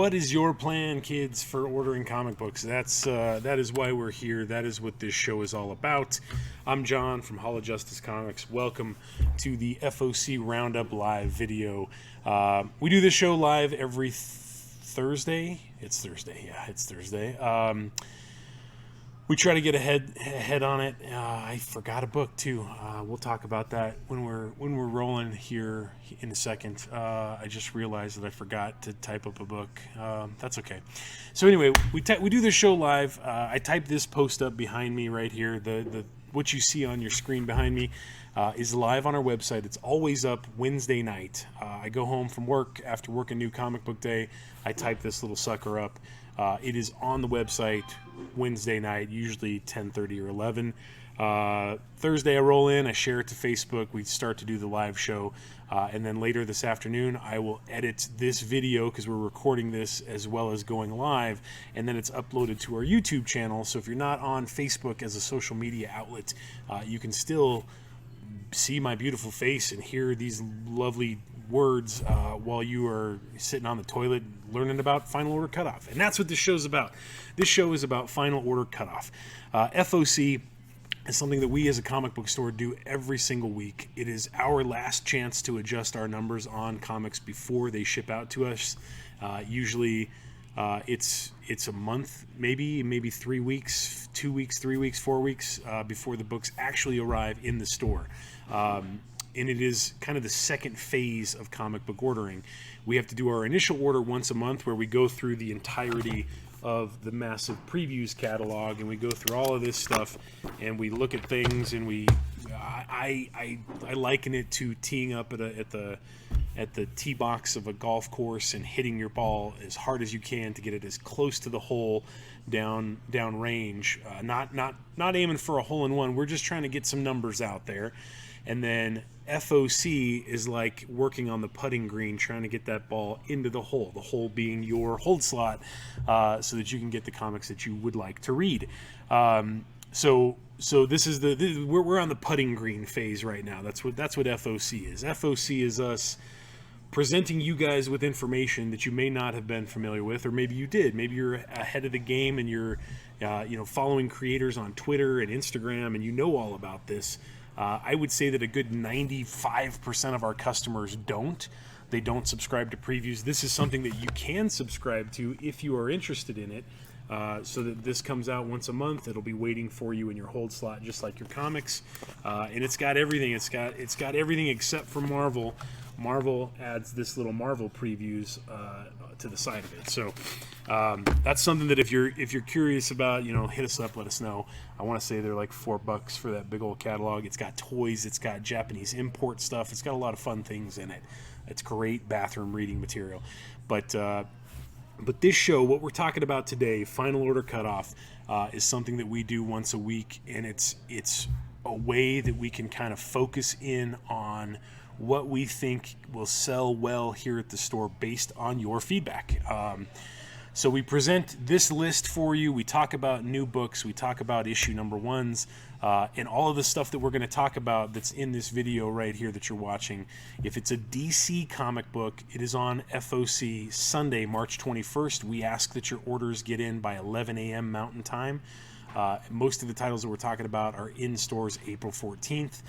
what is your plan, kids, for ordering comic books? That is why we're here. That is what this show is all about. I'm John from Hall of Justice Comics. Welcome to the FOC Roundup live video. We do this show live every Thursday. It's Thursday. Yeah, it's Thursday. We try to get ahead on it. I forgot a book too. We'll talk about that when we're rolling here in a second. I just realized that I forgot to type up a book. That's okay. So anyway, we do this show live. I typed this post up behind me right here. The what you see on your screen behind me is live on our website. It's always up Wednesday night. I go home from work after working New Comic Book Day. I type this little sucker up. It is on the website Wednesday night, usually 10:30 or 11. Thursday I roll in, I share it to Facebook, we start to do the live show, and then later this afternoon I will edit this video because we're recording this as well as going live, and then it's uploaded to our YouTube channel. So if you're not on Facebook as a social media outlet, you can still see my beautiful face and hear these lovely words while you are sitting on the toilet learning about Final Order Cutoff. And that's what this show's about. This show is about Final Order Cutoff. FOC is something that we as a comic book store do every single week. It is our last chance to adjust our numbers on comics before they ship out to us. Usually it's a month, maybe 3 weeks, 2 weeks, 3 weeks, 4 weeks before the books actually arrive in the store. And it is kind of the second phase of comic book ordering. We have to do our initial order once a month where we go through the entirety of the massive previews catalog, and we go through all of this stuff and we look at things, and I liken it to teeing up at the tee box of a golf course and hitting your ball as hard as you can to get it as close to the hole down range. Not aiming for a hole in one. We're just trying to get some numbers out there. And then FOC is like working on the putting green, trying to get that ball into the hole being your hold slot, so that you can get the comics that you would like to read. So this is we're on the putting green phase right now. That's what FOC is. FOC is us presenting you guys with information that you may not have been familiar with, or maybe you did. Maybe you're ahead of the game and you're following creators on Twitter and Instagram, and you know all about this. I would say that a good 95% of our customers don't. They don't subscribe to previews. This is something that you can subscribe to if you are interested in it, so that this comes out once a month. It'll be waiting for you in your hold slot, just like your comics. And it's got everything. It's got everything except for Marvel. Marvel adds this little Marvel previews to the side of it. So that's something that if you're curious about, hit us up, let us know. I want to say they're like $4 for that big old catalog. It's got toys, it's got Japanese import stuff, it's got a lot of fun things in it. It's great bathroom reading material. But this show, what we're talking about today, Final Order Cutoff, is something that we do once a week, and it's a way that we can kind of focus in on what we think will sell well here at the store based on your feedback. So we present this list for you. We talk about new books. We talk about issue number ones, and all of the stuff that we're going to talk about that's in this video right here that you're watching. If it's a DC comic book, it is on FOC Sunday, March 21st. We ask that your orders get in by 11 a.m. Mountain Time. Most of the titles that we're talking about are in stores April 14th.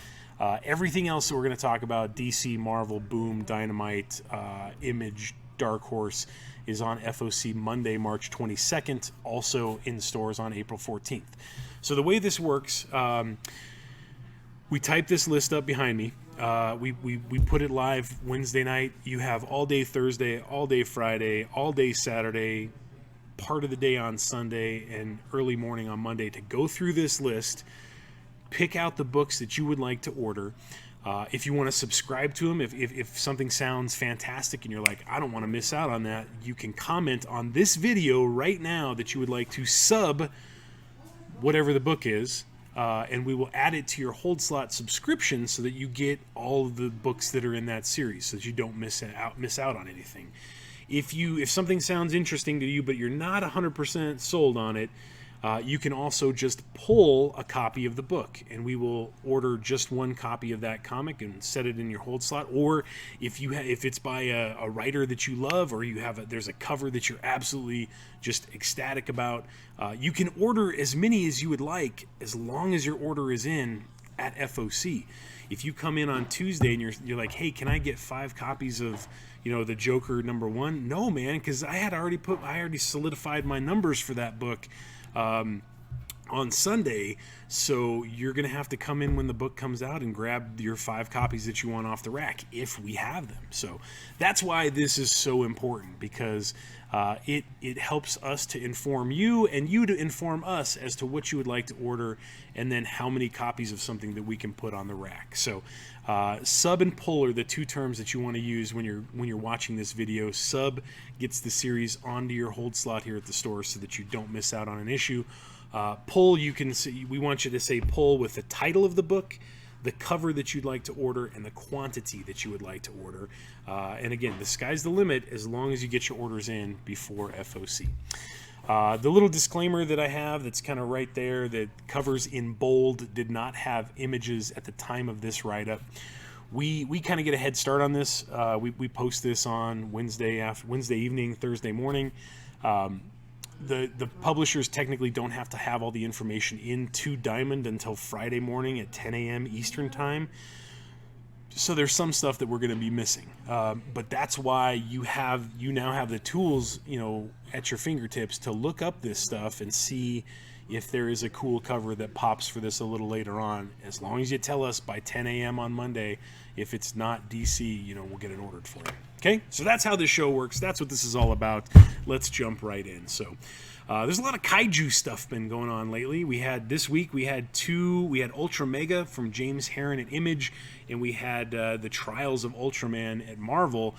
Everything else that we're going to talk about, DC, Marvel, Boom, Dynamite, Image, Dark Horse, is on FOC Monday, March 22nd, also in stores on April 14th. So the way this works, we type this list up behind me. We put it live Wednesday night. You have all day Thursday, all day Friday, all day Saturday, part of the day on Sunday, and early morning on Monday to go through this list, pick out the books that you would like to order. If you want to subscribe to them, if something sounds fantastic and you're like, I don't want to miss out on that, you can comment on this video right now that you would like to sub whatever the book is, and we will add it to your hold slot subscription so that you get all of the books that are in that series, so that you don't miss out on anything. If something sounds interesting to you but you're not 100% sold on it, You can also just pull a copy of the book, and we will order just one copy of that comic and set it in your hold slot. Or if it's by a writer that you love, or there's a cover that you're absolutely just ecstatic about, you can order as many as you would like, as long as your order is in at FOC. If you come in on Tuesday and you're like, hey, can I get 5 copies of the Joker #1? No, man, because I already solidified my numbers for that book on Sunday, so you're going to have to come in when the book comes out and grab your 5 copies that you want off the rack, if we have them. So that's why this is so important, because it helps us to inform you, and you to inform us as to what you would like to order, and then how many copies of something that we can put on the rack. So sub and pull are the 2 terms that you want to use when you're watching this video. Sub gets the series onto your hold slot here at the store so that you don't miss out on an issue. Pull, we want you to say pull with the title of the book, the cover that you'd like to order, and the quantity that you would like to order. And again, the sky's the limit as long as you get your orders in before FOC. The little disclaimer that I have that's kind of right there, that covers in bold, did not have images at the time of this write-up. We kind of get a head start on this. We post this on Wednesday evening, Thursday morning. The publishers technically don't have to have all the information into Diamond until Friday morning at 10 a.m. Eastern time. So there's some stuff that we're going to be missing. But that's why you now have the tools, at your fingertips to look up this stuff and see if there is a cool cover that pops for this a little later on. As long as you tell us by 10 a.m. on Monday, if it's not DC, we'll get it ordered for you. Okay, so that's how this show works. That's what this is all about. Let's jump right in. So there's a lot of kaiju stuff been going on lately. This week we had Ultra Mega from James Herron at Image, and we had the Trials of Ultraman at Marvel.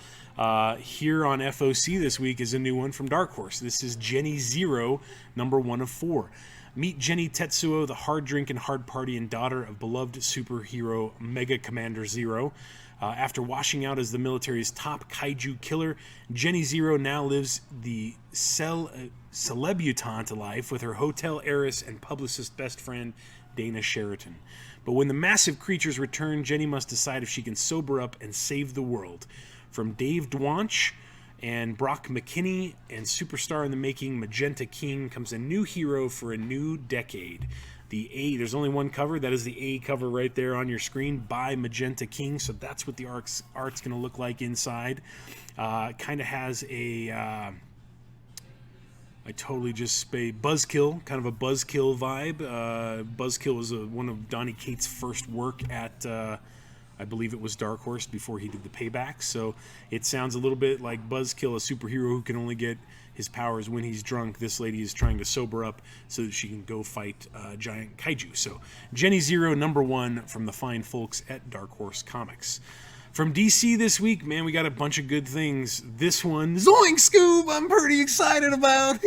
Here on FOC this week is a new one from Dark Horse. This is Jenny Zero, #1 of 4. Meet Jenny Tetsuo, the hard-drinking, hard-partying daughter of beloved superhero Mega Commander Zero. After washing out as the military's top kaiju killer, Jenny Zero now lives the celebutante life with her hotel heiress and publicist best friend, Dana Sheraton. But when the massive creatures return, Jenny must decide if she can sober up and save the world. From Dave Dwanch and Brock McKinney and superstar in the making Magenta King comes a new hero for a new decade. There's only one cover. That is the A cover right there on your screen by Magenta King. So that's what the art's going to look like inside. Kind of has a... I totally just Buzzkill, kind of a Buzzkill vibe. Buzzkill was one of Donny Cates' first work at... I believe it was Dark Horse before he did the Payback. So it sounds a little bit like Buzzkill, a superhero who can only get his powers when he's drunk. This lady is trying to sober up so that she can go fight giant kaiju. So Jenny Zero, #1 from the fine folks at Dark Horse Comics. From DC this week, man, we got a bunch of good things. This one, Zoink Scoob, I'm pretty excited about.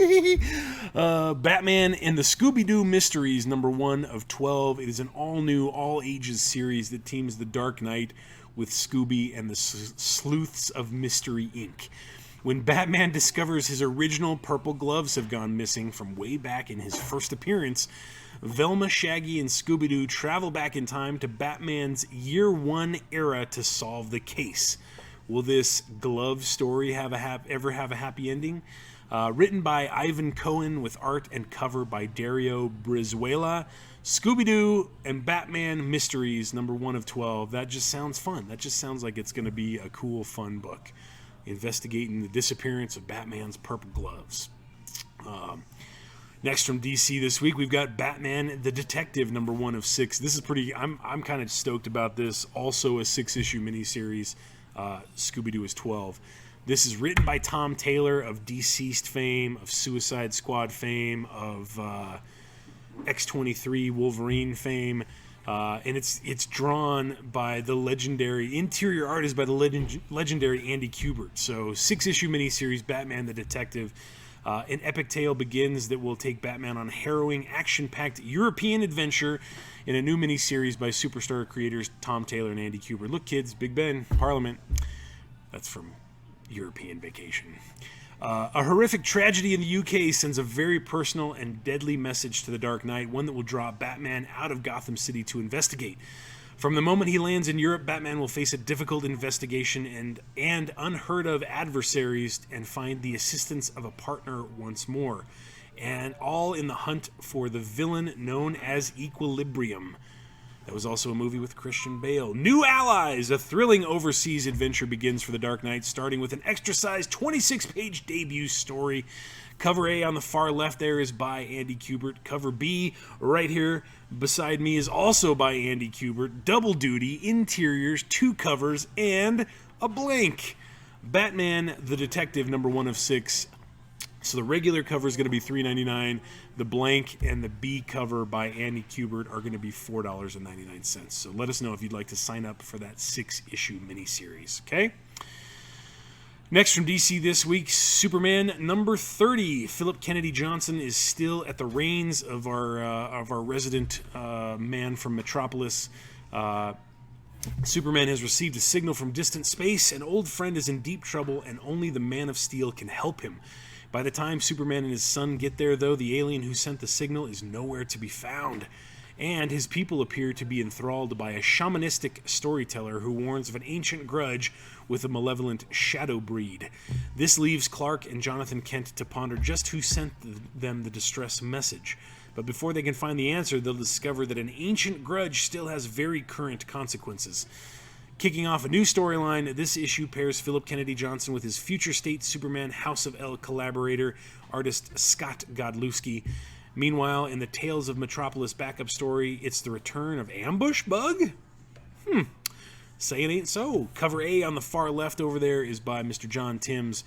Batman and the Scooby-Doo Mysteries, #1 of 12. It is an all-new, all-ages series that teams the Dark Knight with Scooby and the Sleuths of Mystery, Inc. When Batman discovers his original purple gloves have gone missing from way back in his first appearance, Velma, Shaggy, and Scooby-Doo travel back in time to Batman's Year One era to solve the case. Will this glove story ever have a happy ending? Written by Ivan Cohen with art and cover by Dario Brizuela. Scooby-Doo and Batman Mysteries, #1 of 12. That just sounds fun. That just sounds like it's going to be a cool, fun book. Investigating the disappearance of Batman's purple gloves. Next from DC this week, we've got Batman the Detective, #1 of 6. This is pretty... I'm kind of stoked about this. Also a 6-issue miniseries. Scooby-Doo is 12. This is written by Tom Taylor of Deceased fame, of Suicide Squad fame, of X-23 Wolverine fame. And it's drawn by the legendary... Interior art is by the legendary Andy Kubert. So 6-issue miniseries, Batman the Detective. An epic tale begins that will take Batman on a harrowing, action-packed European adventure in a new miniseries by superstar creators Tom Taylor and Andy Kubert. Look, kids, Big Ben, Parliament. That's from European Vacation. A horrific tragedy in the UK sends a very personal and deadly message to the Dark Knight, one that will draw Batman out of Gotham City to investigate. From the moment he lands in Europe, Batman will face a difficult investigation and unheard of adversaries and find the assistance of a partner once more. And all in the hunt for the villain known as Equilibrium. That was also a movie with Christian Bale. New Allies! A thrilling overseas adventure begins for the Dark Knight, starting with an extra-sized 26-page debut story. Cover A on the far left there is by Andy Kubert. Cover B right here beside me is also by Andy Kubert. Double duty, interiors, 2 covers, and a blank. Batman the Detective, number 1 of 6. So the regular cover is going to be $3.99. The blank and the B cover by Andy Kubert are going to be $4.99. So let us know if you'd like to sign up for that 6-issue miniseries, okay? Next from DC this week, Superman number 30. Philip Kennedy Johnson is still at the reins of our resident man from Metropolis. Superman has received a signal from distant space. An old friend is in deep trouble, and only the Man of Steel can help him. By the time Superman and his son get there, though, the alien who sent the signal is nowhere to be found. And his people appear to be enthralled by a shamanistic storyteller who warns of an ancient grudge with a malevolent shadow breed. This leaves Clark and Jonathan Kent to ponder just who sent them the distress message. But before they can find the answer, they'll discover that an ancient grudge still has very current consequences. Kicking off a new storyline, this issue pairs Philip Kennedy Johnson with his future state Superman House of El collaborator, artist Scott Godlewski. Meanwhile, in the Tales of Metropolis backup story, it's the return of Ambush Bug? Say it ain't so. Cover A on the far left over there is by Mr. John Timms.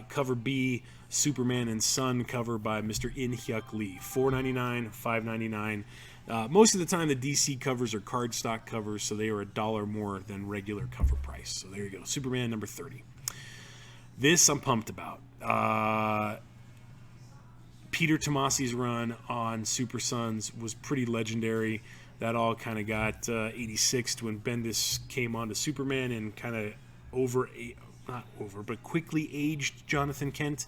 Cover B, Superman and Son cover by Mr. In-Hyuk Lee. $4.99, $5.99. Most of the time, the DC covers are cardstock covers, so they are $1 more than regular cover price. So there you go. Superman number 30. This I'm pumped about. Peter Tomasi's run on Super Sons was pretty legendary. That all kind of got 86 when Bendis came on to Superman and kind of quickly aged Jonathan Kent.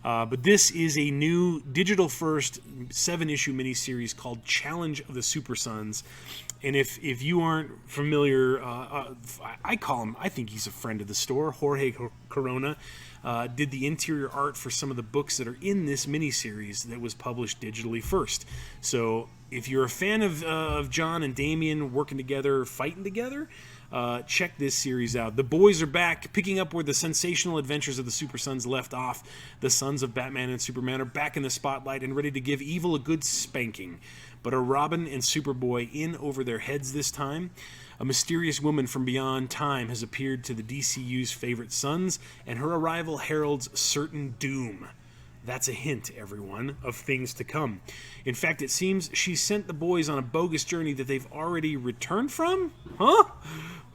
But this is a new digital-first 7-issue miniseries called Challenge of the Super Sons. And if you aren't familiar, I call him, I think he's a friend of the store, Jorge Corona, did the interior art for some of the books that are in this miniseries that was published digitally first. So if you're a fan of John and Damian working together, fighting together, check this series out. The boys are back, picking up where the sensational adventures of the Super Sons left off. The sons of Batman and Superman are back in the spotlight and ready to give evil a good spanking. But are Robin and Superboy in over their heads this time? A mysterious woman from beyond time has appeared to the DCU's favorite sons, and her arrival heralds certain doom. That's a hint, everyone, of things to come. In fact, it seems she sent the boys on a bogus journey that they've already returned from? Huh?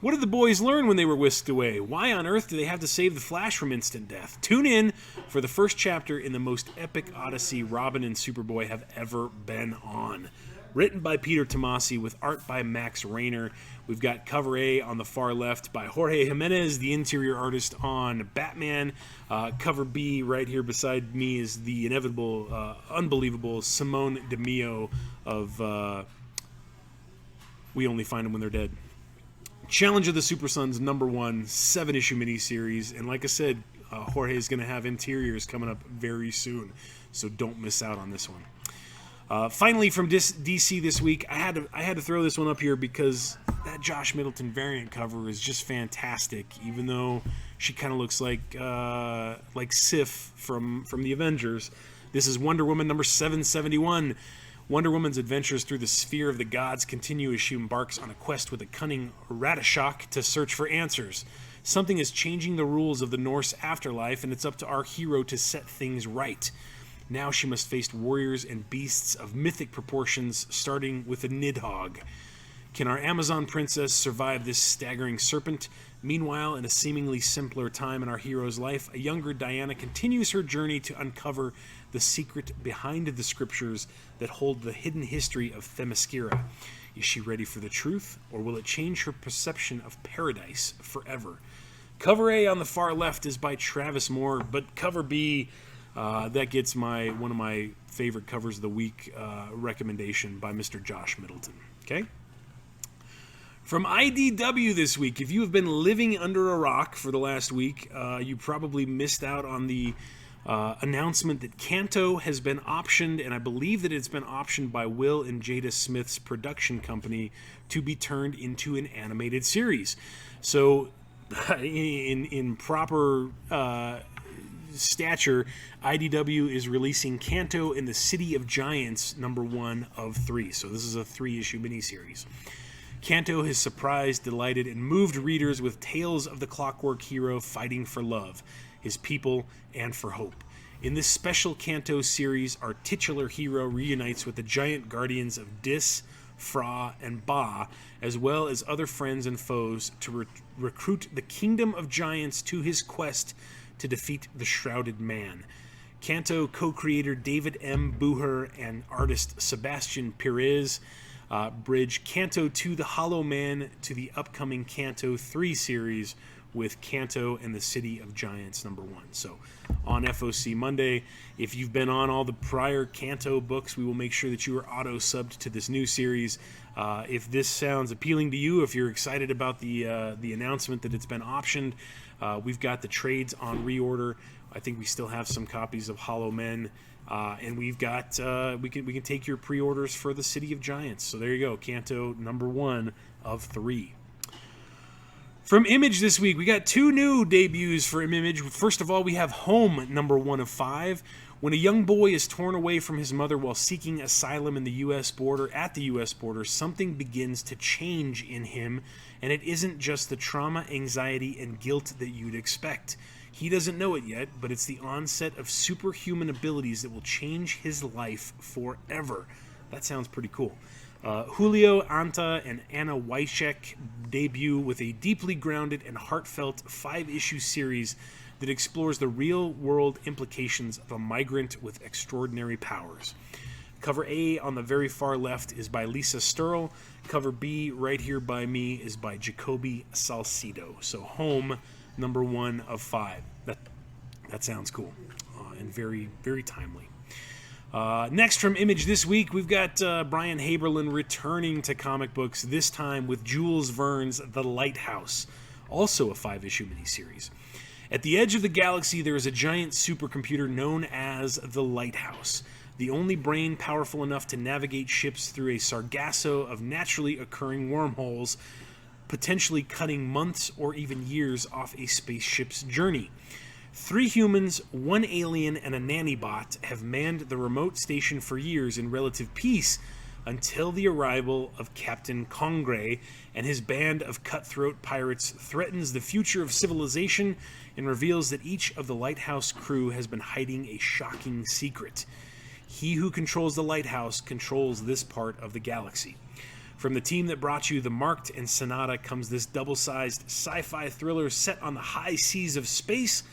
What did the boys learn when they were whisked away? Why on earth do they have to save the Flash from instant death? Tune in for the first chapter in the most epic odyssey Robin and Superboy have ever been on. Written by Peter Tomasi with art by Max Rayner. We've got cover A on the far left by Jorge Jimenez, the interior artist on Batman. Cover B right here beside me is the inevitable, unbelievable Simone DeMeo of We Only Find Them When They're Dead. Challenge of the Super Sons, number 1, 7-issue miniseries. And like I said, Jorge is going to have interiors coming up very soon. So don't miss out on this one. Finally, from DC this week, I had to throw this one up here because that Josh Middleton variant cover is just fantastic. Even though she kind of looks like Sif from the Avengers, this is Wonder Woman number 771. Wonder Woman's adventures through the sphere of the gods continue as she embarks on a quest with a cunning Ratashok to search for answers. Something is changing the rules of the Norse afterlife, and it's up to our hero to set things right. Now she must face warriors and beasts of mythic proportions, starting with a Nidhogg. Can our Amazon princess survive this staggering serpent? Meanwhile, in a seemingly simpler time in our hero's life, a younger Diana continues her journey to uncover the secret behind the scriptures that hold the hidden history of Themyscira. Is she ready for the truth, or will it change her perception of paradise forever? Cover A on the far left is by Travis Moore, but cover B, that gets one of my favorite covers of the week recommendation by Mr. Josh Middleton. Okay? From IDW this week, if you have been living under a rock for the last week, you probably missed out on the announcement that Kanto has been optioned, and I believe that it's been optioned by Will and Jada Smith's production company to be turned into an animated series. So, in proper stature, IDW is releasing Kanto and the City of Giants #1 of 3. So this is a 3-issue miniseries. Kanto has surprised, delighted, and moved readers with tales of the clockwork hero fighting for love, his people, and for hope. In this special Kanto series, our titular hero reunites with the giant guardians of Dis, Fra, and Ba, as well as other friends and foes to recruit the Kingdom of Giants to his quest to defeat the Shrouded Man. Kanto co-creator David M. Booher and artist Sebastian Perez bridge Kanto to the Hollow Man to the upcoming Kanto 3 series with Kanto and the City of Giants #1. So on FOC Monday, if you've been on all the prior Kanto books, we will make sure that you are auto-subbed to this new series. If this sounds appealing to you, if you're excited about the announcement that it's been optioned, we've got the trades on reorder. I think we still have some copies of Hollow Men, and we've got we can take your pre-orders for the City of Giants. So there you go, Kanto #1 of 3. From Image this week, we got 2 new debuts for Image. First of all, we have Home #1 of 5. When a young boy is torn away from his mother while seeking asylum in the U.S. border, something begins to change in him, and it isn't just the trauma, anxiety, and guilt that you'd expect. He doesn't know it yet, but it's the onset of superhuman abilities that will change his life forever. That sounds pretty cool. Julio Anta and Anna Wyshek debut with a deeply grounded and heartfelt 5-issue series that explores the real-world implications of a migrant with extraordinary powers. Cover A on the very far left is by Lisa Sturl. Cover B right here by me is by Jacoby Salcido. So Home #1 of 5. That sounds cool and very, very timely. Next from Image this week, we've got Brian Haberlin returning to comic books, this time with Jules Verne's The Lighthouse, also a 5-issue miniseries. At the edge of the galaxy, there is a giant supercomputer known as the Lighthouse, the only brain powerful enough to navigate ships through a sargasso of naturally occurring wormholes, potentially cutting months or even years off a spaceship's journey. 3 humans, 1 alien, and a nanny-bot have manned the remote station for years in relative peace until the arrival of Captain Congre and his band of cutthroat pirates threatens the future of civilization and reveals that each of the Lighthouse crew has been hiding a shocking secret. He who controls the Lighthouse controls this part of the galaxy. From the team that brought you The Marked and Sonata comes this double-sized sci-fi thriller set on the high seas of space,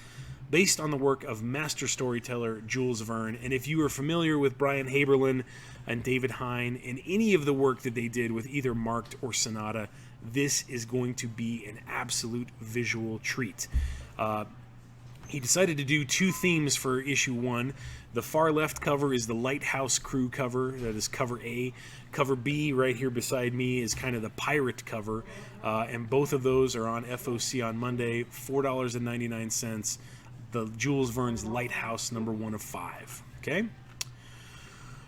based on the work of master storyteller Jules Verne. And if you are familiar with Brian Haberlin and David Hine and any of the work that they did with either Marked or Sonata, this is going to be an absolute visual treat. He decided to do 2 themes for issue 1. The far left cover is the Lighthouse crew cover, that is cover A. Cover B, right here beside me, is kind of the pirate cover, and both of those are on FOC on Monday, $4.99. The Jules Verne's Lighthouse #1 of 5. Okay?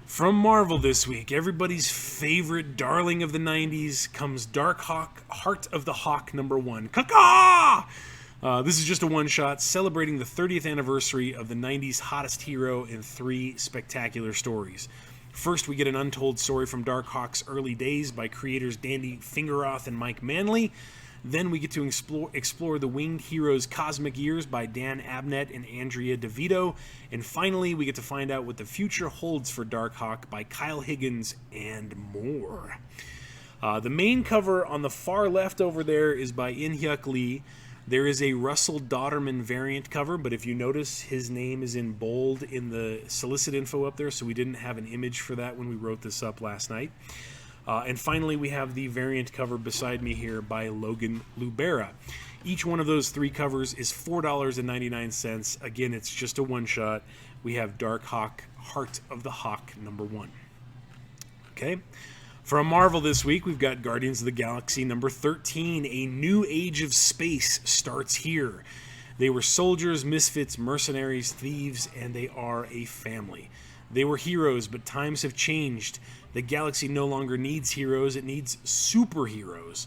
From Marvel this week, everybody's favorite darling of the 90s comes Dark Hawk, Heart of the Hawk #1. Caw-caw! This is just a one-shot celebrating the 30th anniversary of the 90s hottest hero in 3 spectacular stories. First, we get an untold story from Dark Hawk's early days by creators Dandy Fingeroth and Mike Manley. Then we get to explore the winged hero's cosmic years by Dan Abnett and Andrea DeVito. And finally, we get to find out what the future holds for Darkhawk by Kyle Higgins and more. The main cover on the far left over there is by In-Hyuk Lee. There is a Russell Dauterman variant cover, but if you notice, his name is in bold in the solicit info up there, so we didn't have an image for that when we wrote this up last night. And finally, we have the variant cover beside me here by Logan Lubera. Each one of those 3 covers is $4.99. Again, it's just a one-shot. We have Dark Hawk, Heart of the Hawk, #1. Okay. From Marvel this week, we've got Guardians of the Galaxy #13. A new age of space starts here. They were soldiers, misfits, mercenaries, thieves, and they are a family. They were heroes, but times have changed. The galaxy no longer needs heroes, it needs superheroes.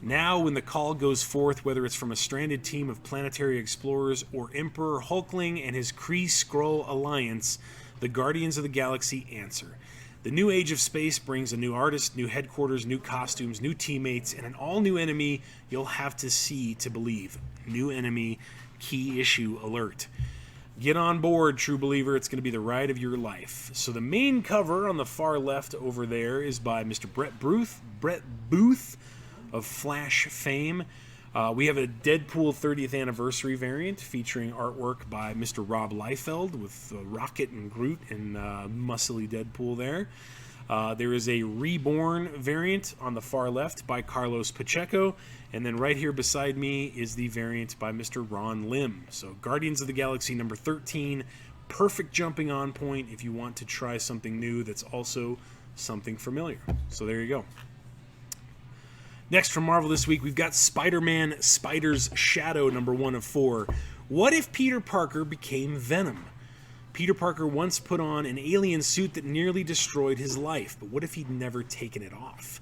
Now, when the call goes forth, whether it's from a stranded team of planetary explorers or Emperor Hulkling and his Kree-Skrull alliance, the Guardians of the Galaxy answer. The new age of space brings a new artist, new headquarters, new costumes, new teammates, and an all-new enemy you'll have to see to believe. New enemy, key issue alert. Get on board, true believer. It's going to be the ride of your life. So the main cover on the far left over there is by Mr. Brett Booth of Flash fame. We have a Deadpool 30th anniversary variant featuring artwork by Mr. Rob Liefeld with Rocket and Groot and muscly Deadpool there. There is a Reborn variant on the far left by Carlos Pacheco. And then right here beside me is the variant by Mr. Ron Lim. So Guardians of the Galaxy #13, perfect jumping on point if you want to try something new that's also something familiar. So there you go. Next from Marvel this week, we've got Spider-Man Spider's Shadow #1 of 4. What if Peter Parker became Venom? Peter Parker once put on an alien suit that nearly destroyed his life, but what if he'd never taken it off?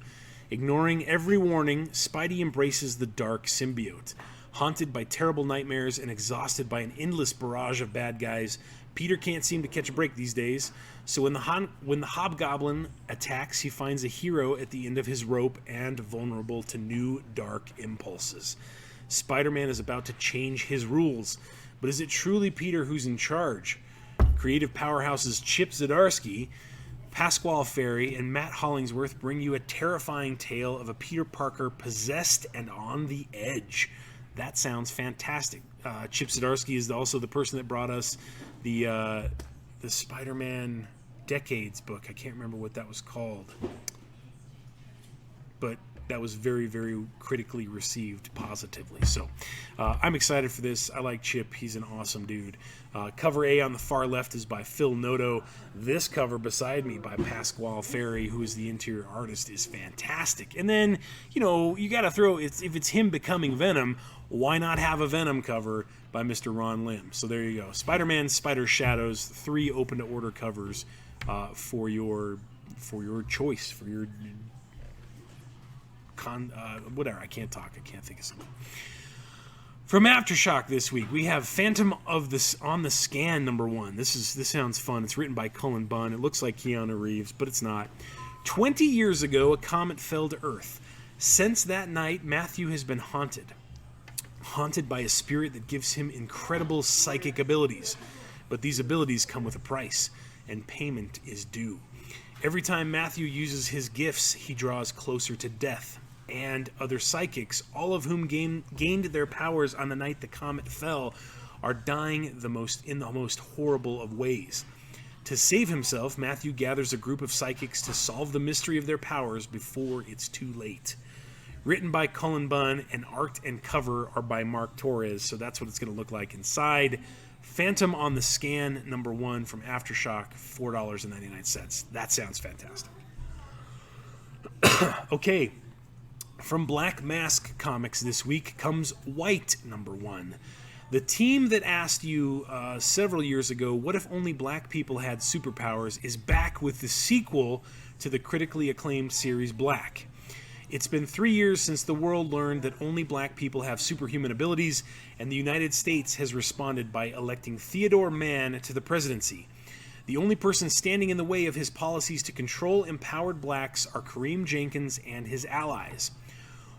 Ignoring every warning, Spidey embraces the dark symbiote. Haunted by terrible nightmares and exhausted by an endless barrage of bad guys, Peter can't seem to catch a break these days. So when the Hobgoblin attacks, he finds a hero at the end of his rope and vulnerable to new dark impulses. Spider-Man is about to change his rules, but is it truly Peter who's in charge? Creative powerhouses Chip Zdarsky, Pasquale Ferry, and Matt Hollingsworth bring you a terrifying tale of a Peter Parker possessed and on the edge. That sounds fantastic. Chip Zdarsky is also the person that brought us the Spider-Man Decades book. I can't remember what that was called, but that was very, very critically received positively. So I'm excited for this. I like Chip. He's an awesome dude. Cover A on the far left is by Phil Noto. This cover beside me by Pasquale Ferry, who is the interior artist, is fantastic. And then, you got to throw, if it's him becoming Venom, why not have a Venom cover by Mr. Ron Lim? So there you go. Spider-Man Spider Shadows, 3 open-to-order covers for your choice, for your whatever. I can't talk. I can't think of something. From Aftershock this week, we have Phantom of the on the Scan #1. This sounds fun. It's written by Cullen Bunn. It looks like Keanu Reeves, but it's not. 20 years ago, a comet fell to Earth. Since that night, Matthew has been haunted by a spirit that gives him incredible psychic abilities. But these abilities come with a price, and payment is due. Every time Matthew uses his gifts, he draws closer to death. And other psychics, all of whom gained their powers on the night the comet fell, are dying in the most horrible of ways. To save himself, Matthew gathers a group of psychics to solve the mystery of their powers before it's too late. Written by Cullen Bunn, and art and cover are by Mark Torres, so that's what it's going to look like inside. Phantom on the Scan #1 from Aftershock, $4.99. That sounds fantastic. Okay. From Black Mask Comics this week comes White #1. The team that asked you several years ago, what if only black people had superpowers, is back with the sequel to the critically acclaimed series Black. It's been 3 years since the world learned that only black people have superhuman abilities, and the United States has responded by electing Theodore Mann to the presidency. The only person standing in the way of his policies to control empowered blacks are Kareem Jenkins and his allies.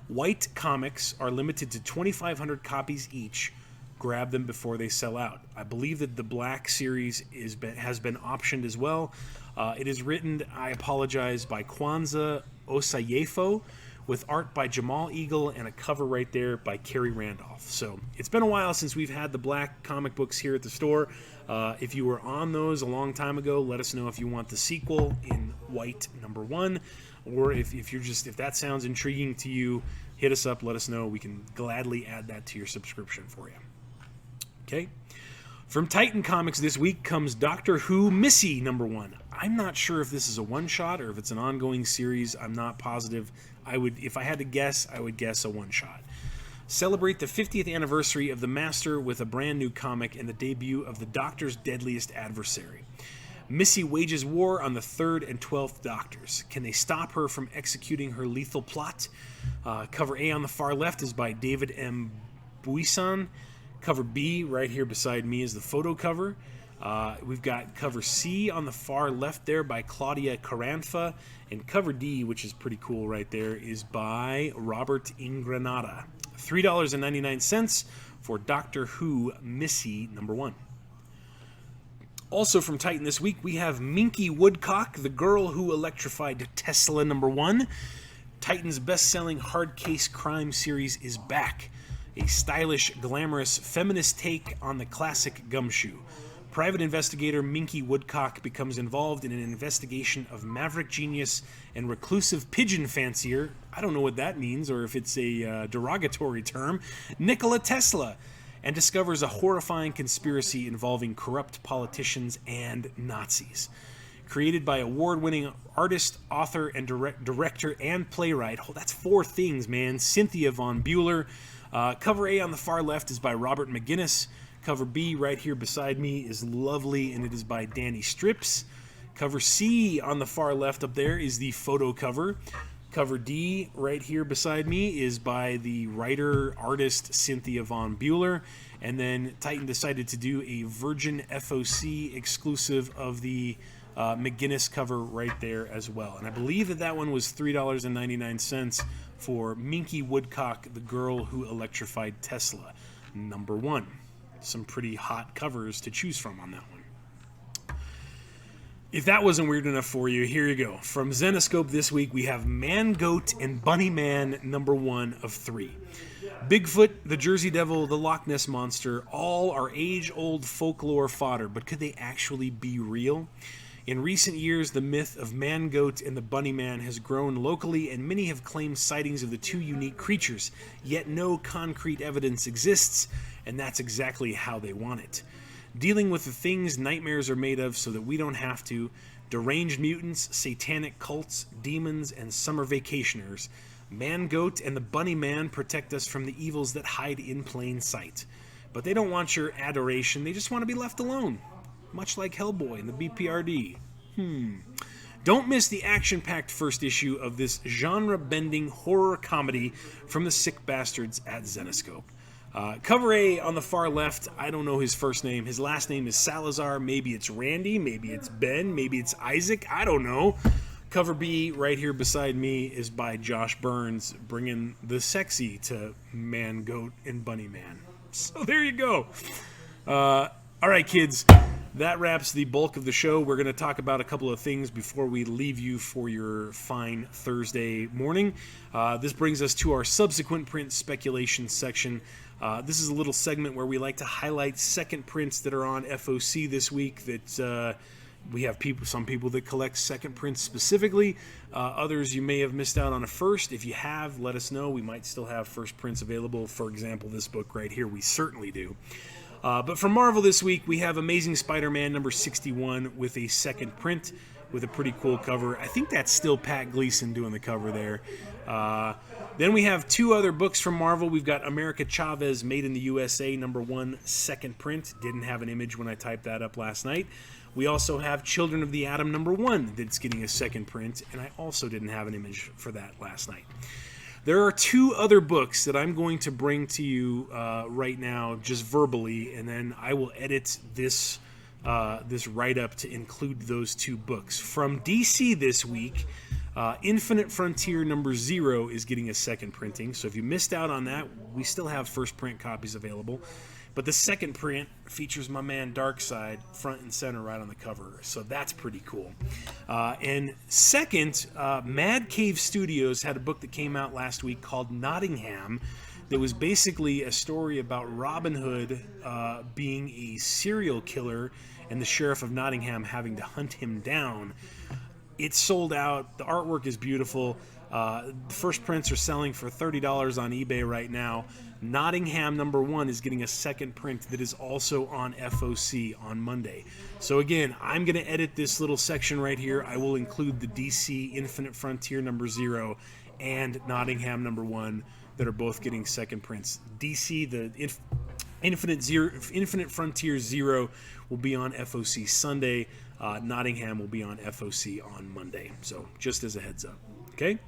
White comics are limited to 2,500 copies each. Grab them before they sell out. I believe that the Black series has been optioned as well. It is written, I apologize, by Kwanzaa Osayefo, with art by Jamal Eagle and a cover right there by Kerry Randolph. So it's been a while since we've had the Black comic books here at the store. If you were on those a long time ago, let us know if you want the sequel in White #1, or if that sounds intriguing to you, hit us up, let us know. We can gladly add that to your subscription for you. Okay? From Titan Comics this week comes Doctor Who Missy #1. I'm not sure if this is a one-shot or if it's an ongoing series. I'm not positive. If I had to guess, I would guess a one-shot. Celebrate the 50th anniversary of the Master with a brand new comic and the debut of the Doctor's deadliest adversary. Missy wages war on the 3rd and 12th Doctors. Can they stop her from executing her lethal plot? Cover A on the far left is by David M. Buisson. Cover B right here beside me is the photo cover. We've got cover C on the far left there by Claudia Carranza. And cover D, which is pretty cool right there, is by Robert Ingranata. $3.99 for Doctor Who Missy #1. Also from Titan this week, we have Minky Woodcock, the girl who electrified Tesla #1. Titan's best-selling hard case crime series is back. A stylish, glamorous, feminist take on the classic gumshoe. Private investigator Minky Woodcock becomes involved in an investigation of maverick genius and reclusive pigeon fancier, I don't know what that means or if it's a derogatory term, Nikola Tesla, and discovers a horrifying conspiracy involving corrupt politicians and Nazis. Created by award-winning artist, author, and director and playwright, that's 4 things, man, Cynthia Von Bueller. Cover A on the far left is by Robert McGuinness. Cover B right here beside me is lovely, and it is by Danny Strips. Cover C on the far left up there is the photo cover. Cover D right here beside me is by the writer-artist Cynthia Von Bueller. And then Titan decided to do a Virgin FOC exclusive of the McGuinness cover right there as well. And I believe that one was $3.99 for Minky Woodcock, the girl who electrified Tesla #1. Some pretty hot covers to choose from on that one. If that wasn't weird enough for you, here you go. From Zenescope this week, we have Man Goat and Bunny Man #1 of 3. Bigfoot, the Jersey Devil, the Loch Ness Monster, all are age-old folklore fodder, but could they actually be real? In recent years, the myth of Man Goat and the Bunny Man has grown locally, and many have claimed sightings of the 2 unique creatures, yet no concrete evidence exists, and that's exactly how they want it. Dealing with the things nightmares are made of so that we don't have to, deranged mutants, satanic cults, demons, and summer vacationers, Man Goat and the Bunny Man protect us from the evils that hide in plain sight. But they don't want your adoration, they just want to be left alone. Much like Hellboy and the BPRD. Don't miss the action-packed first issue of this genre-bending horror comedy from the Sick Bastards at Zenescope. Cover A on the far left, I don't know his first name. His last name is Salazar. Maybe it's Randy, maybe it's Ben, maybe it's Isaac, I don't know. Cover B right here beside me is by Josh Burns, bringing the sexy to Man, Goat, and Bunny Man. So there you go. All right, kids. That wraps the bulk of the show. We're going to talk about a couple of things before we leave you for your fine Thursday morning. This brings us to our subsequent print speculation section. This is a little segment where we like to highlight second prints that are on FOC this week that we have some people that collect second prints specifically. Others you may have missed out on a first. If you have, let us know. We might still have first prints available. For example, this book right here, we certainly do. But from Marvel this week, we have Amazing Spider-Man #61 with a second print with a pretty cool cover. I think that's still Pat Gleason doing the cover there. Then we have 2 other books from Marvel. We've got America Chavez Made in the USA #1 second print. Didn't have an image when I typed that up last night. We also have Children of the Atom #1 that's getting a second print, and I also didn't have an image for that last night. There are 2 other books that I'm going to bring to you right now, just verbally, and then I will edit this write-up to include those 2 books. From DC this week, Infinite Frontier #0 is getting a second printing, so if you missed out on that, we still have first print copies available. But the second print features my man Darkseid front and center right on the cover, so that's pretty cool. And second, Mad Cave Studios had a book that came out last week called Nottingham that was basically a story about Robin Hood being a serial killer and the Sheriff of Nottingham having to hunt him down. It's sold out. The artwork is beautiful. First prints are selling for $30 on eBay right now. Nottingham #1 is getting a second print that is also on FOC on Monday. So again, I'm going to edit this little section right here. I will include the DC Infinite Frontier #0 and Nottingham #1 that are both getting second prints. DC, the Infinite Frontier 0 will be on FOC Sunday. Nottingham will be on FOC on Monday. So just as a heads up. Okay?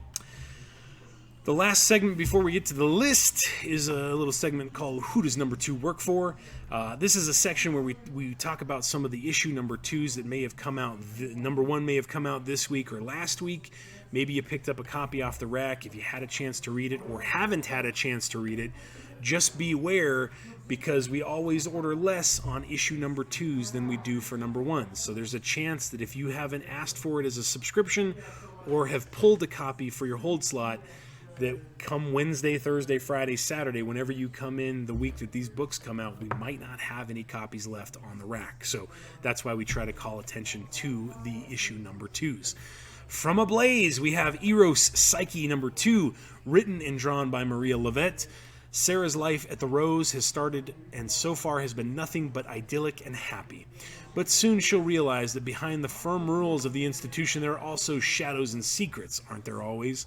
The last segment before we get to the list is a little segment called Who Does #2 Work For? This is a section where we talk about some of the issue #2s that may have come out. #1 may have come out this week or last week. Maybe you picked up a copy off the rack. If you had a chance to read it or haven't had a chance to read it, just beware, because we always order less on issue #2s than we do for #1s. So there's a chance that if you haven't asked for it as a subscription or have pulled a copy for your hold slot, that come Wednesday, Thursday, Friday, Saturday, whenever you come in the week that these books come out, we might not have any copies left on the rack. So that's why we try to call attention to the issue #2s. From Ablaze, we have Eros Psyche #2, written and drawn by Maria Lovett. Sarah's life at the Rose has started and so far has been nothing but idyllic and happy. But soon she'll realize that behind the firm rules of the institution there are also shadows and secrets, aren't there always?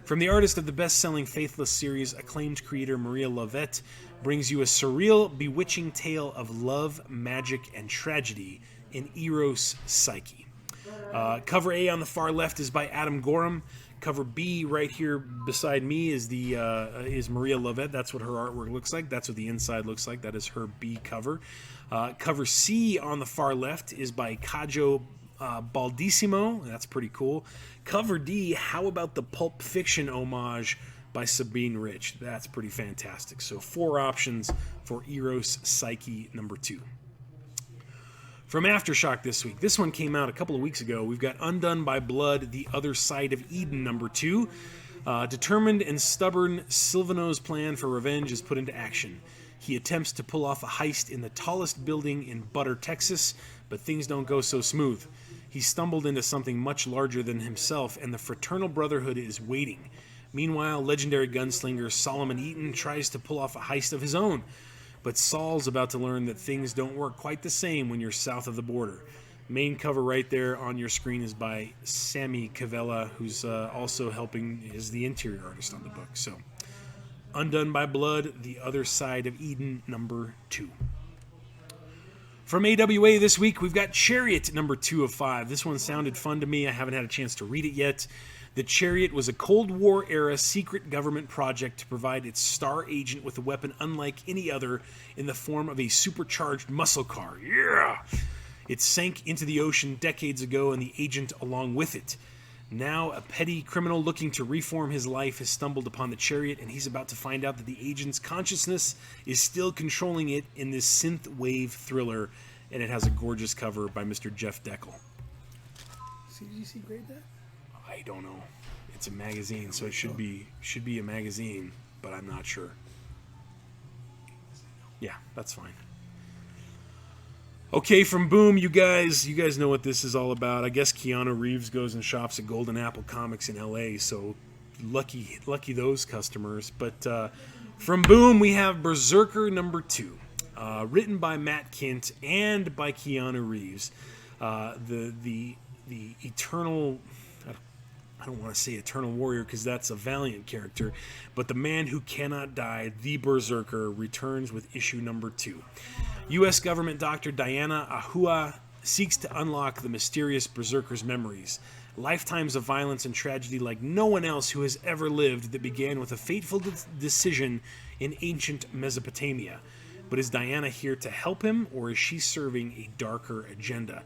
From the artist of the best-selling Faithless series, acclaimed creator Maria Lovett brings you a surreal, bewitching tale of love, magic, and tragedy in Eros Psyche. Cover A on the far left is by Adam Gorham. Cover B right here beside me is is Maria Lovett. That's what her artwork looks like. That's what the inside looks like. That is her B cover. Cover C on the far left is by Kajo Baldissimo. That's pretty cool. Cover D, how about the Pulp Fiction homage by Sabine Rich? That's pretty fantastic. So 4 options for Eros Psyche #2. From Aftershock this week. This one came out a couple of weeks ago. We've got Undone by Blood, The Other Side of Eden #2. Determined and stubborn, Silvano's plan for revenge is put into action. He attempts to pull off a heist in the tallest building in Butter, Texas, but things don't go so smooth. He stumbled into something much larger than himself, and the Fraternal Brotherhood is waiting. Meanwhile, legendary gunslinger Solomon Eaton tries to pull off a heist of his own, but Saul's about to learn that things don't work quite the same when you're south of the border. Main cover right there on your screen is by Sammy Cavella, who's also helping as the interior artist on the book. So, Undone by Blood, The Other Side of Eden #2. From AWA this week, we've got Chariot #2 of 5. This one sounded fun to me. I haven't had a chance to read it yet. The Chariot was a Cold War-era secret government project to provide its star agent with a weapon unlike any other in the form of a supercharged muscle car. Yeah! It sank into the ocean decades ago, and the agent along with it. Now, a petty criminal looking to reform his life has stumbled upon the Chariot, and he's about to find out that the agent's consciousness is still controlling it in this synth wave thriller, and it has a gorgeous cover by Mr. Jeff Deckel. Did you see grade that? I don't know. It's a magazine, so it should be a magazine, but I'm not sure. Yeah, that's fine. Okay, from Boom, you guys know what this is all about. I guess Keanu Reeves goes and shops at Golden Apple Comics in LA, so lucky those customers. But from Boom, we have Berserker #2, written by Matt Kint and by Keanu Reeves. The eternal, I don't want to say Eternal Warrior because that's a Valiant character, but the man who cannot die, the Berserker, returns with issue #2. U.S. government doctor Diana Ahua seeks to unlock the mysterious Berserker's memories. Lifetimes of violence and tragedy like no one else who has ever lived that began with a fateful decision in ancient Mesopotamia. But is Diana here to help him, or is she serving a darker agenda?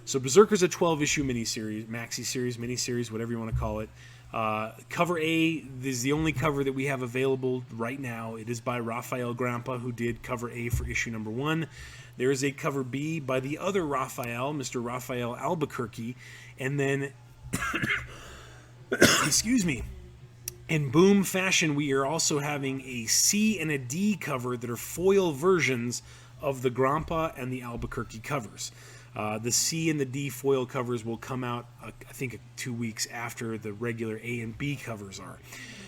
So Berserker's a 12-issue miniseries, maxi-series, miniseries, whatever you want to call it. Cover A is the only cover that we have available right now. It is by Raphael Grampa, who did cover A for issue #1. There is a cover B by the other Raphael, Mr. Raphael Albuquerque. And then, excuse me, in Boom fashion, we are also having a C and a D cover that are foil versions of the Grampa and the Albuquerque covers. The C and the D foil covers will come out, I think, 2 weeks after the regular A and B covers are.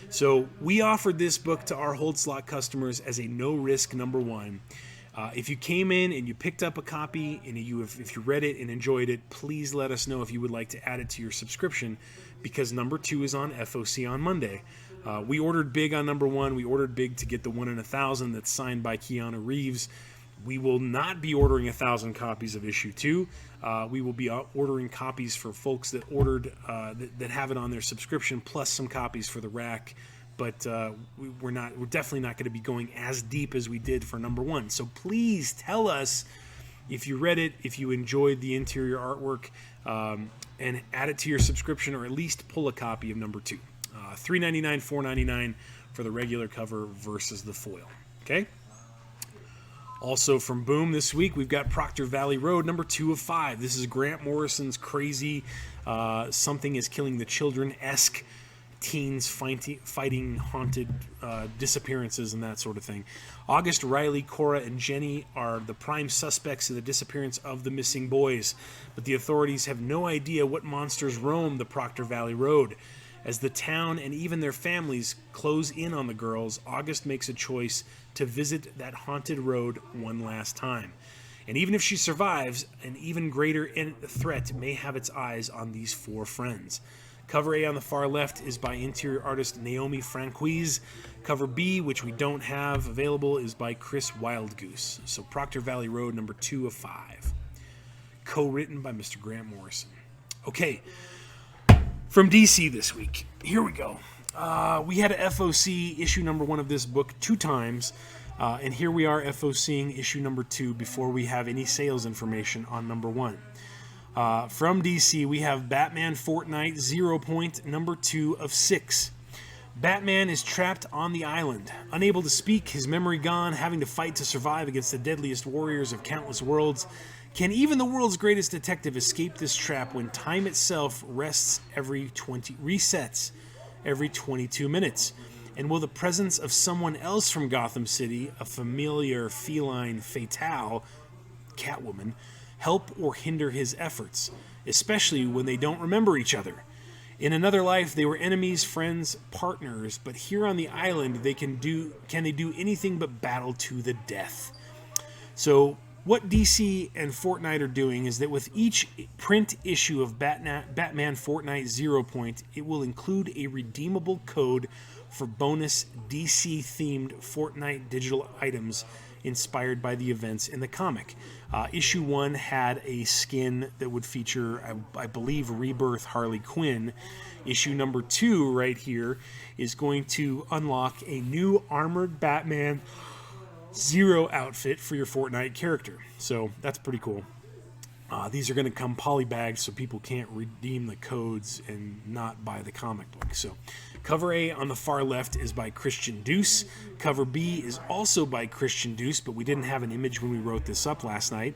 So we offered this book to our hold slot customers as a no-risk number one. If you came in and you picked up a copy and if you read it and enjoyed it, please let us know if you would like to add it to your subscription, because number 2 is on FOC on Monday. We ordered big on number 1. We ordered big to get the 1 in 1,000 that's signed by Keanu Reeves. We will not be ordering 1,000 copies of issue 2. We will be ordering copies for folks that ordered that have it on their subscription, plus some copies for the rack. But we're definitely not going to be going as deep as we did for number 1. So please tell us if you read it, if you enjoyed the interior artwork, and add it to your subscription, or at least pull a copy of number 2. $3.99, $4.99 for the regular cover versus the foil. Okay. Also from Boom this week, we've got Proctor Valley Road, number 2 of 5. This is Grant Morrison's crazy Something is Killing the Children-esque teens fighting haunted disappearances and that sort of thing. August, Riley, Cora, and Jenny are the prime suspects in the disappearance of the missing boys, but the authorities have no idea what monsters roam the Proctor Valley Road. As the town and even their families close in on the girls, August makes a choice to visit that haunted road one last time. And even if she survives, an even greater threat may have its eyes on these 4 friends. Cover A on the far left is by interior artist Naomi Franquise. Cover B, which we don't have available, is by Chris Wildgoose. So Proctor Valley Road, number 2 of 5. Co-written by Mr. Grant Morrison. Okay, from DC this week. Here we go. We had a FOC issue number 1 of this book 2 times. And here we are FOCing issue number 2 before we have any sales information on number 1. From DC, we have Batman Fortnite 0 Point, number 2 of 6. Batman is trapped on the island, unable to speak, his memory gone, having to fight to survive against the deadliest warriors of countless worlds. Can even the world's greatest detective escape this trap when time itself resets every 22 minutes? And will the presence of someone else from Gotham City, a familiar feline fatale, Catwoman, help or hinder his efforts, especially when they don't remember each other? In another life, they were enemies, friends, partners, but here on the island, can they do anything but battle to the death? So what DC and Fortnite are doing is that with each print issue of Batman Fortnite 0 Point, it will include a redeemable code for bonus DC-themed Fortnite digital items inspired by the events in the comic. Issue 1 had a skin that would feature, I believe, Rebirth Harley Quinn. Issue number 2 right here is going to unlock a new armored Batman Zero outfit for your Fortnite character. So that's pretty cool. These are going to come polybagged so people can't redeem the codes and not buy the comic book. So cover A on the far left is by Christian Deuce. Cover B is also by Christian Deuce, but we didn't have an image when we wrote this up last night.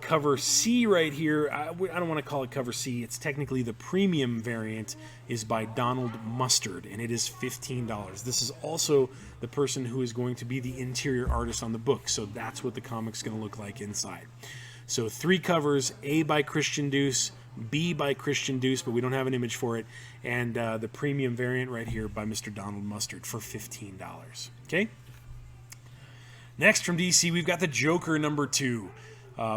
Cover C right here, I don't want to call it cover C. It's technically the premium variant, is by Donald Mustard, and it is $15. This is also the person who is going to be the interior artist on the book, so that's what the comic's going to look like inside. So 3 covers, A by Christian Deuce, B by Christian Deuce, but we don't have an image for it, and the premium variant right here by Mr. Donald Mustard for $15. Okay? Next from DC, we've got the Joker number 2.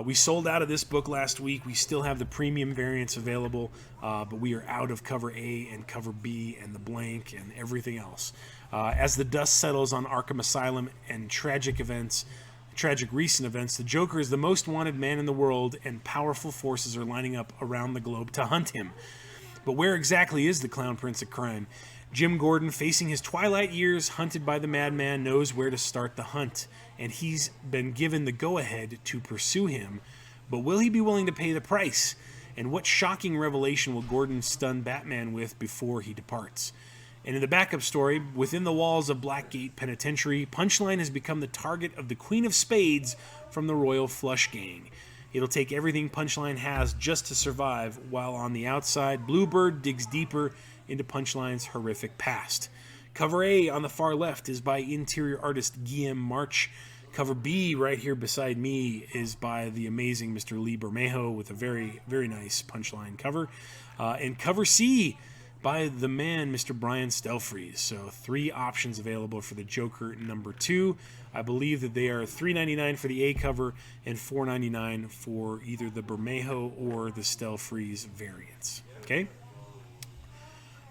We sold out of this book last week. We still have the premium variants available, but we are out of cover A and cover B and the blank and everything else. As the dust settles on Arkham Asylum and tragic recent events, the Joker is the most wanted man in the world, and powerful forces are lining up around the globe to hunt him. But where exactly is the Clown Prince of Crime? Jim Gordon, facing his twilight years, hunted by the madman, knows where to start the hunt, and he's been given the go-ahead to pursue him. But will he be willing to pay the price? And what shocking revelation will Gordon stun Batman with before he departs? And in the backup story, within the walls of Blackgate Penitentiary, Punchline has become the target of the Queen of Spades from the Royal Flush Gang. It'll take everything Punchline has just to survive, while on the outside, Bluebird digs deeper into Punchline's horrific past. Cover A on the far left is by interior artist Guillaume March. Cover B right here beside me is by the amazing Mr. Lee Bermejo with a very, very nice punchline cover. And cover C by the man, Mr. Brian Stelfreeze. So 3 options available for the Joker number 2. I believe that they are $3.99 for the A cover and $4.99 for either the Bermejo or the Stelfreeze variants. Okay?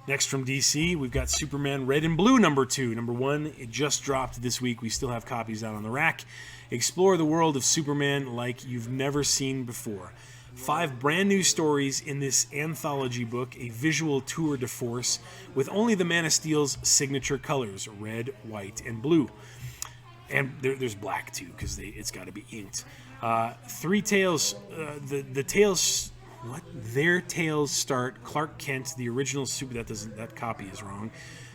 Next from DC, we've got Superman Red and Blue number 2. Number 1, it just dropped this week. We still have copies out on the rack. Explore the world of Superman like you've never seen before. 5 brand new stories in this anthology book, a visual tour de force with only the Man of Steel's signature colors, red, white, and blue. And there's black too, because it's got to be inked. 3 tales, the tales... What? Their tales start Clark Kent, the original that copy is wrong.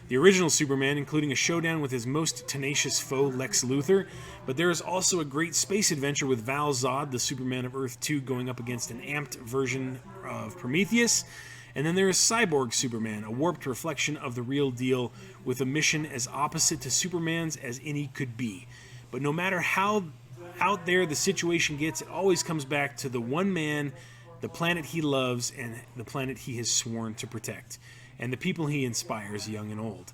The original Superman, including a showdown with his most tenacious foe, Lex Luthor. But there is also a great space adventure with Val Zod, the Superman of Earth 2, going up against an amped version of Prometheus. And then there is Cyborg Superman, a warped reflection of the real deal, with a mission as opposite to Superman's as any could be. But no matter how out there the situation gets, it always comes back to the one man, the planet he loves, and the planet he has sworn to protect, and the people he inspires, young and old.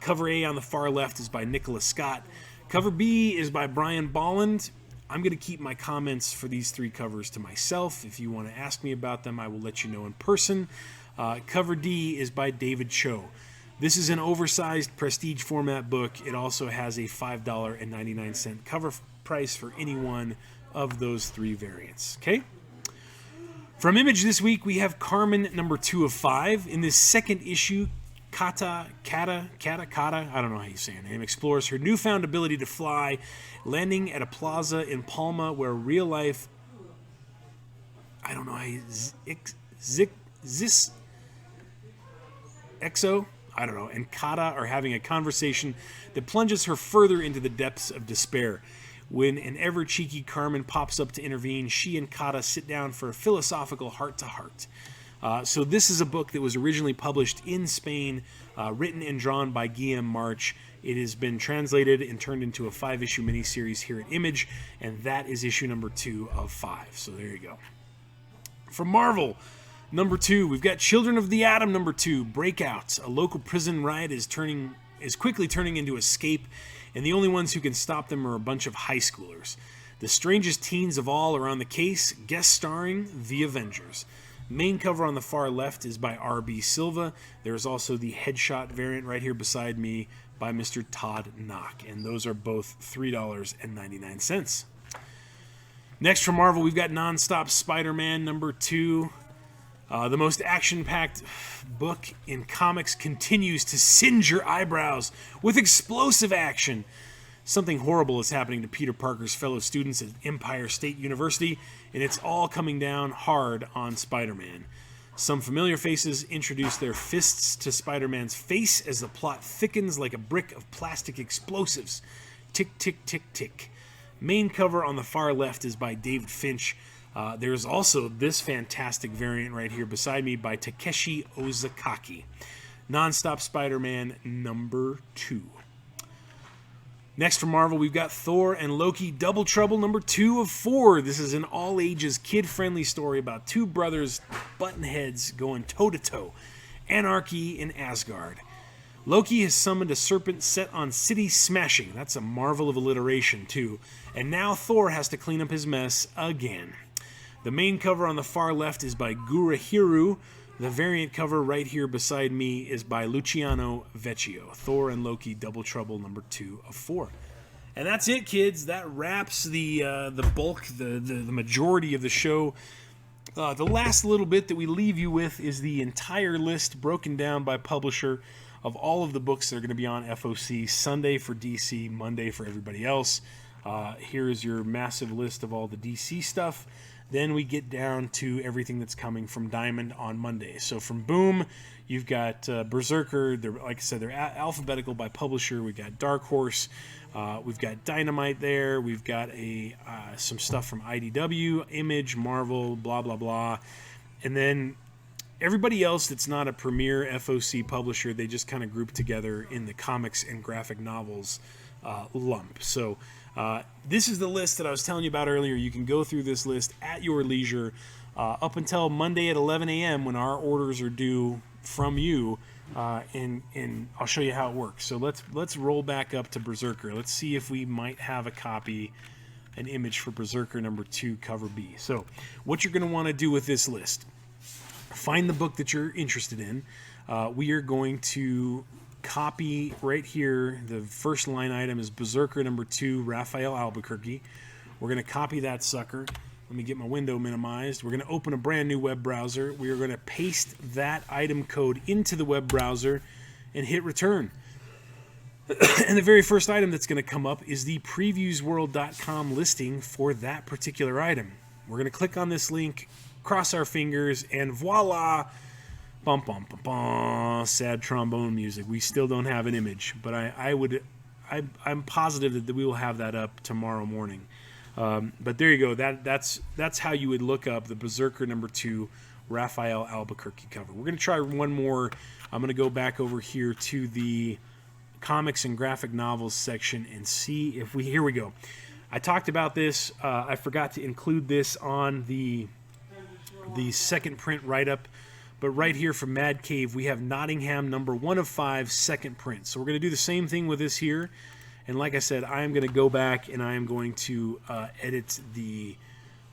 Cover A on the far left is by Nicholas Scott. Cover B is by Brian Bolland. I'm going to keep my comments for these 3 covers to myself. If you want to ask me about them, I will let you know in person. Cover D is by David Cho. This is an oversized prestige format book. It also has a $5.99 cover price for any one of those 3 variants. Okay? From Image this week, we have Carmen number 2 of 5. In this second issue, Kata, I don't know how you say her name, explores her newfound ability to fly, landing at a plaza in Palma where real life, I don't know how you, Exo, I don't know, and Kata are having a conversation that plunges her further into the depths of despair. When an ever-cheeky Carmen pops up to intervene, she and Kata sit down for a philosophical heart-to-heart. So this is a book that was originally published in Spain, written and drawn by Guillaume March. It has been translated and turned into a 5-issue miniseries here at Image, and that is issue number 2 of 5. So there you go. From Marvel, number 2, we've got Children of the Atom number 2, Breakouts. A local prison riot is quickly turning into Escape, and the only ones who can stop them are a bunch of high schoolers. The strangest teens of all are on the case, guest starring The Avengers. Main cover on the far left is by R.B. Silva. There's also the headshot variant right here beside me by Mr. Todd Knock, and those are both $3.99. Next from Marvel, we've got Nonstop Spider-Man number 2. The most action-packed book in comics continues to singe your eyebrows with explosive action. Something horrible is happening to Peter Parker's fellow students at Empire State University, and it's all coming down hard on Spider-Man. Some familiar faces introduce their fists to Spider-Man's face as the plot thickens like a brick of plastic explosives. Tick, tick, tick, tick. Main cover on the far left is by David Finch. There's also this fantastic variant right here beside me by Takeshi Ozakaki. Nonstop Spider-Man number 2. Next from Marvel, we've got Thor and Loki Double Trouble number 2 of 4. This is an all-ages, kid-friendly story about 2 brothers button heads going toe-to-toe. Anarchy in Asgard. Loki has summoned a serpent set on city smashing. That's a marvel of alliteration, too. And now Thor has to clean up his mess again. The main cover on the far left is by Gurahiru. The variant cover right here beside me is by Luciano Vecchio. Thor and Loki Double Trouble number 2 of 4. And that's it, kids. That wraps the bulk, the majority of the show. The last little bit that we leave you with is the entire list broken down by publisher of all of the books that are going to be on FOC. Sunday for DC, Monday for everybody else. Here is your massive list of all the DC stuff. Then we get down to everything that's coming from Diamond on Monday. So from Boom, you've got Berserker. Like I said, they're alphabetical by publisher. We've got Dark Horse. We've got Dynamite there. We've got some stuff from IDW, Image, Marvel, blah, blah, blah. And then everybody else that's not a premier FOC publisher, they just kind of group together in the comics and graphic novels lump. So this is the list that I was telling you about earlier. You can go through this list at your leisure up until Monday at 11 a.m. when our orders are due from you, and I'll show you how it works. So let's roll back up to Berserker. Let's see if we might have a copy, an image for Berserker number 2, cover B. So what you're going to want to do with this list, find the book that you're interested in. We are going to copy right here. The first line item is Berserker number 2, Raphael Albuquerque. We're going to copy that sucker. Let me get my window minimized. We're going to open a brand new web browser. We are going to paste that item code into the web browser and hit return. And the very first item that's going to come up is the previewsworld.com listing for that particular item. We're going to click on this link, cross our fingers, and voila! Bum, bum, bum, bum, sad trombone music. We still don't have an image, but I'm positive that we will have that up tomorrow morning. But there you go. That's how you would look up the Berserker number 2 Raphael Albuquerque cover. We're going to try one more. I'm going to go back over here to the comics and graphic novels section and see if here we go. I talked about this. I forgot to include this on the second print write-up. But right here from Mad Cave, we have Nottingham number 1 of 5 second print. So we're going to do the same thing with this here. And like I said, I am going to go back and I am going to edit the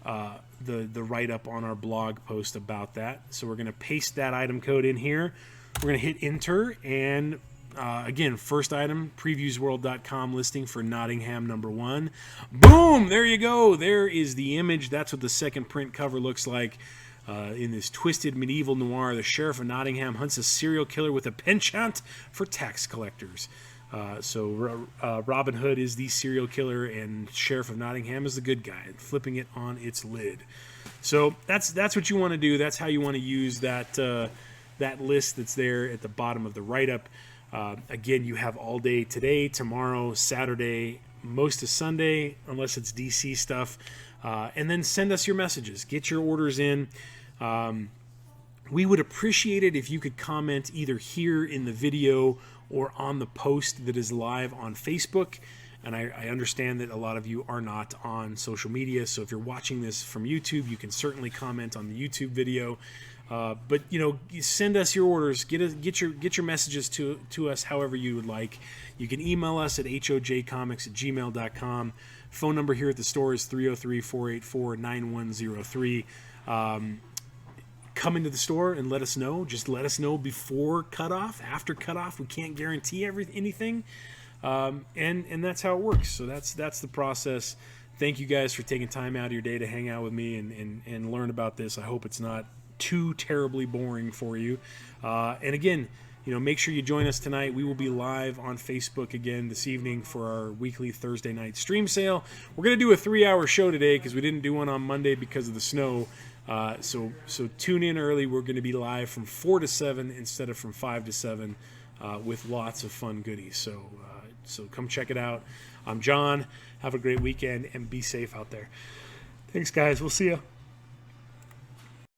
write-up on our blog post about that. So we're going to paste that item code in here. We're going to hit enter, and again, first item, previewsworld.com listing for Nottingham number 1. Boom! There you go. There is the image. That's what the second print cover looks like. In this twisted medieval noir, the Sheriff of Nottingham hunts a serial killer with a penchant for tax collectors. So Robin Hood is the serial killer, and Sheriff of Nottingham is the good guy, flipping it on its lid. So that's what you want to do. That's how you want to use that list that's there at the bottom of the write-up. Again, you have all day today, tomorrow, Saturday, most of Sunday, unless it's DC stuff. And then send us your messages. Get your orders in. We would appreciate it if you could comment either here in the video or on the post that is live on Facebook. And I understand that a lot of you are not on social media, so if you're watching this from YouTube, you can certainly comment on the YouTube video. But send us your orders. Get your messages to us however you would like. You can email us at hojcomics@gmail.com. Phone number here at the store is 303-484-9103. Come into the store and let us know. Just let us know before cutoff. After cutoff, we can't guarantee anything. And that's how it works. So that's the process. Thank you guys for taking time out of your day to hang out with me and learn about this. I hope it's not too terribly boring for you. And again, make sure you join us tonight. We will be live on Facebook again this evening for our weekly Thursday night stream sale. We're going to do a 3-hour show today because we didn't do one on Monday because of the snow. So tune in early. We're going to be live from 4 to 7 instead of from 5 to 7 with lots of fun goodies. So come check it out. I'm John. Have a great weekend and be safe out there. Thanks, guys. We'll see you.